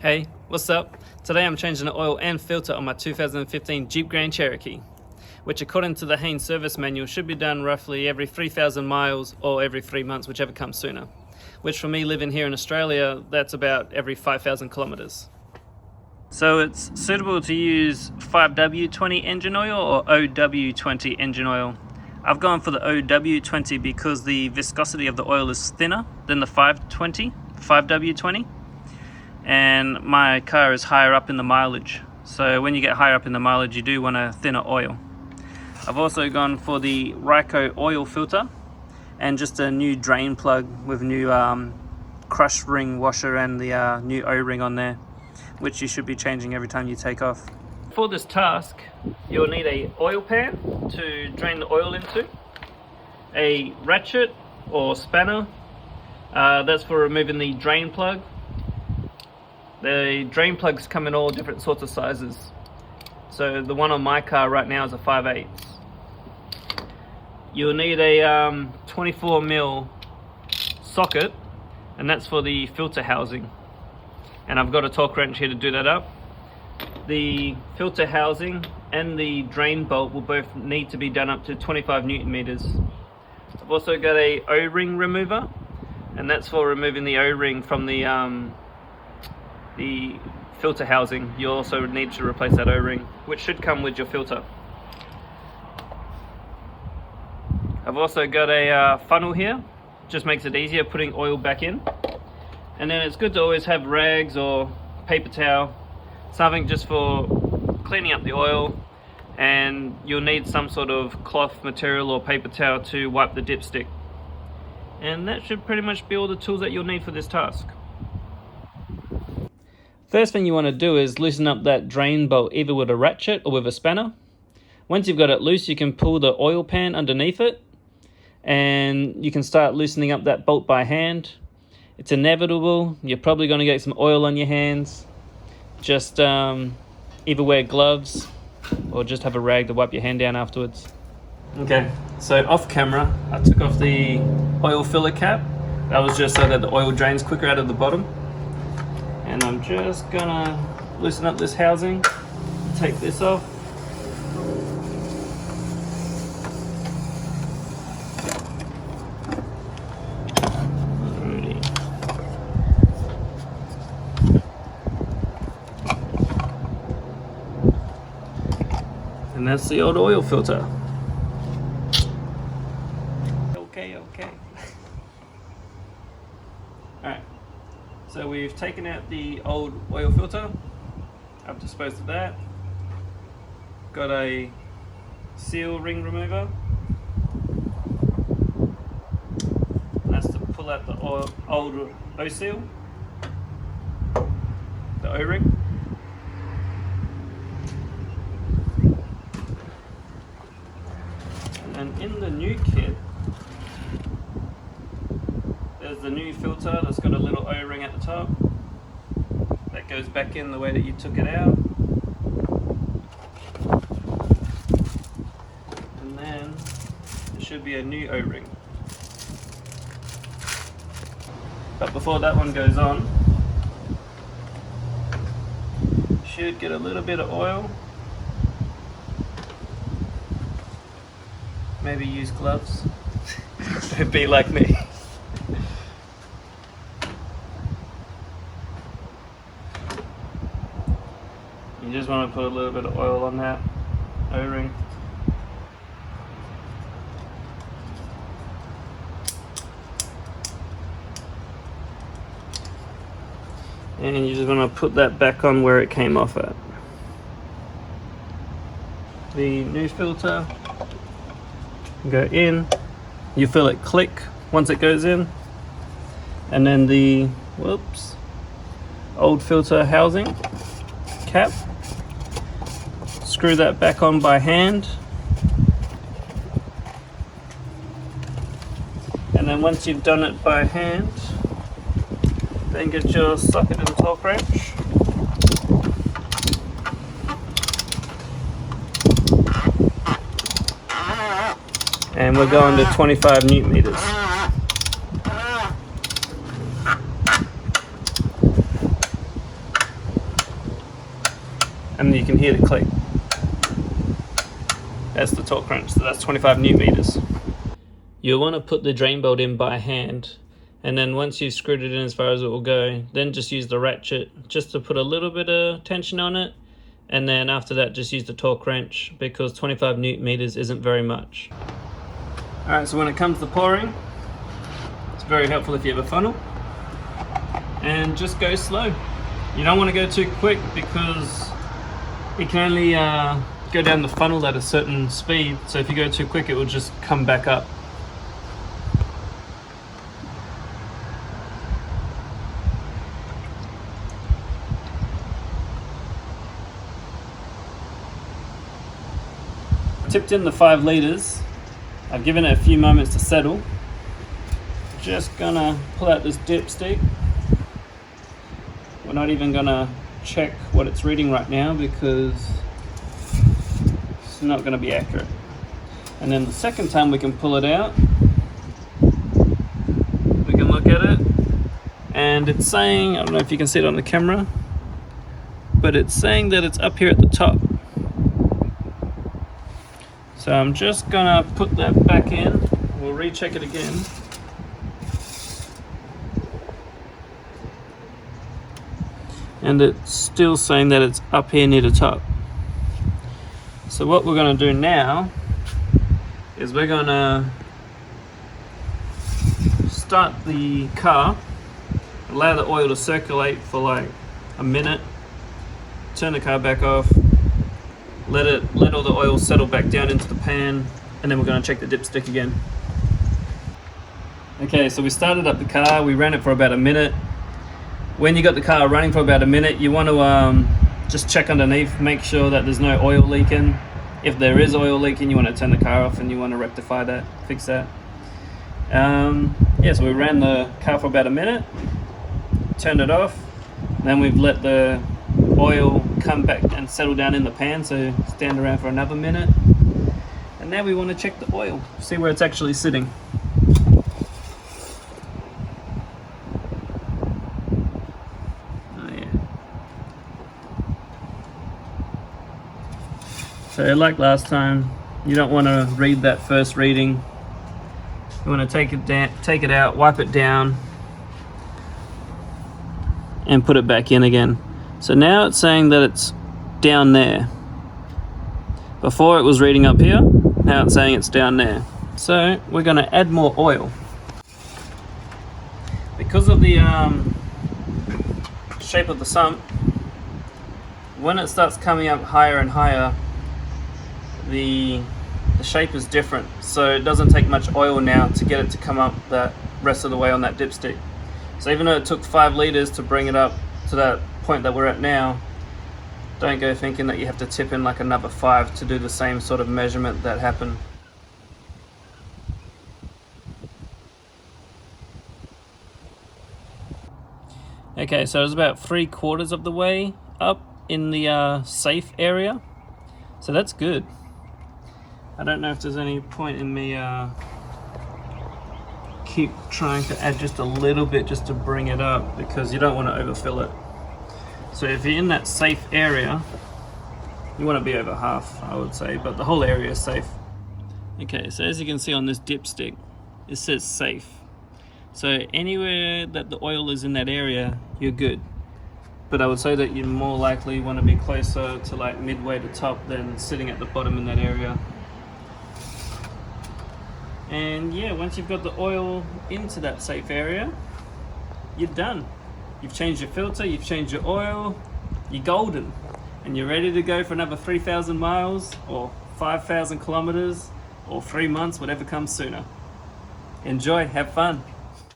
Hey, what's up? Today I'm changing the oil and filter on my 2015 Jeep Grand Cherokee, which according to the Haynes service manual should be done roughly every 3,000 miles or every 3 months, whichever comes sooner. Which for me living here in Australia, that's about every 5,000 kilometers. So it's suitable to use 5W20 engine oil or OW20 engine oil. I've gone for the OW20 because the viscosity of the oil is thinner than the 5W20. And my car is higher up in the mileage, so when you get higher up in the mileage you do want a thinner oil. I've also gone for the Ryco oil filter and just a new drain plug with new crush ring washer and the new O-ring on there, which you should be changing every time you take off. For this task you'll need a oil pan to drain the oil into, a ratchet or spanner, that's for removing the drain plug. The drain plugs come in all different sorts of sizes. So the one on my car right now is a 5/8. You'll need a 24mm socket, and that's for the filter housing. And I've got a torque wrench here to do that up. The filter housing and the drain bolt will both need to be done up to 25 Newton meters. I've also got a O-ring remover, and that's for removing the O-ring from the filter housing. You also need to replace that O-ring, which should come with your filter. I've also got a funnel here, just makes it easier putting oil back in. And then it's good to always have rags or paper towel, something just for cleaning up the oil, and you'll need some sort of cloth material or paper towel to wipe the dipstick. And that should pretty much be all the tools that you'll need for this task. First thing you want to do is loosen up that drain bolt either with a ratchet or with a spanner. Once you've got it loose, you can pull the oil pan underneath it and you can start loosening up that bolt by hand. It's inevitable, you're probably going to get some oil on your hands. Just either wear gloves or just have a rag to wipe your hand down afterwards. Okay, so off camera I took off the oil filler cap. That was just so that the oil drains quicker out of the bottom. And I'm just gonna loosen up this housing, take this off. Alrighty. And that's the old oil filter. Okay. Alright. So we've taken out the old oil filter, I've disposed of that. Got a seal ring remover, and that's to pull out the old O-seal, the O-ring. And then in the new kit, there's the new filter that's got a little O-ring at the top that goes back in the way that you took it out, and then there should be a new O-ring. But before that one goes on, you should get a little bit of oil. Maybe use gloves. Don't be like me. You just want to put a little bit of oil on that O-ring. And you just want to put that back on where it came off at. The new filter, go in, you feel it click once it goes in. And then the, old filter housing cap. Screw that back on by hand, and then once you've done it by hand, then get your socket and torque wrench, and we're going to 25 Newton meters. and you can hear the click. That's the torque wrench, so that's 25 newton meters. You'll want to put the drain bolt in by hand, and then once you've screwed it in as far as it will go, then just use the ratchet just to put a little bit of tension on it, and then after that just use the torque wrench, because 25 newton meters isn't very much. Alright, so when it comes to pouring, it's very helpful if you have a funnel, and just go slow. You don't want to go too quick because it can only go down the funnel at a certain speed, so if you go too quick it will just come back up. Tipped in the 5 litres. I've given it a few moments to settle. Just gonna pull out this dipstick. We're not even gonna check what it's reading right now because it's not gonna be accurate. And then the second time we can pull it out, we can look at it, and it's saying, I don't know if you can see it on the camera, but it's saying that it's up here at the top. So I'm just gonna put that back in. We'll recheck it again. And it's still saying that it's up here near the top. So what we're gonna do now is we're gonna start the car, allow the oil to circulate for like a minute, turn the car back off, let all the oil settle back down into the pan, and then we're going to check the dipstick again. Okay, so we started up the car, we ran it for about a minute. When you got the car running for about a minute, you want to just check underneath, make sure that there's no oil leaking. If there is oil leaking, you want to turn the car off and you want to rectify that, fix that. Yeah, so we ran the car for about a minute, turned it off, then we've let the oil come back and settle down in the pan, so stand around for another minute, and now we want to check the oil, see where it's actually sitting. Oh yeah. So like last time, you don't want to read that first reading. You want to take it out, wipe it down, and put it back in again. So now it's saying that it's down there. Before it was reading up here, now it's saying it's down there. So we're going to add more oil. Because of the shape of the sump, when it starts coming up higher and higher, the shape is different. So it doesn't take much oil now to get it to come up that rest of the way on that dipstick. So even though it took 5 litres to bring it up to that point that we're at now, don't go thinking that you have to tip in like another 5 to do the same sort of measurement that happened. Okay, so it's about 3/4 of the way up in the safe area, so that's good. I don't know if there's any point in me keep trying to add just a little bit just to bring it up, because you don't want to overfill it. So if you're in that safe area, you want to be over half, I would say, but the whole area is safe. Okay, so as you can see on this dipstick, it says safe. So anywhere that the oil is in that area, you're good. But I would say that you more likely want to be closer to like midway to top than sitting at the bottom in that area. And yeah, once you've got the oil into that safe area, you're done. You've changed your filter, you've changed your oil, you're golden. And you're ready to go for another 3,000 miles or 5,000 kilometers or 3 months, whatever comes sooner. Enjoy, have fun.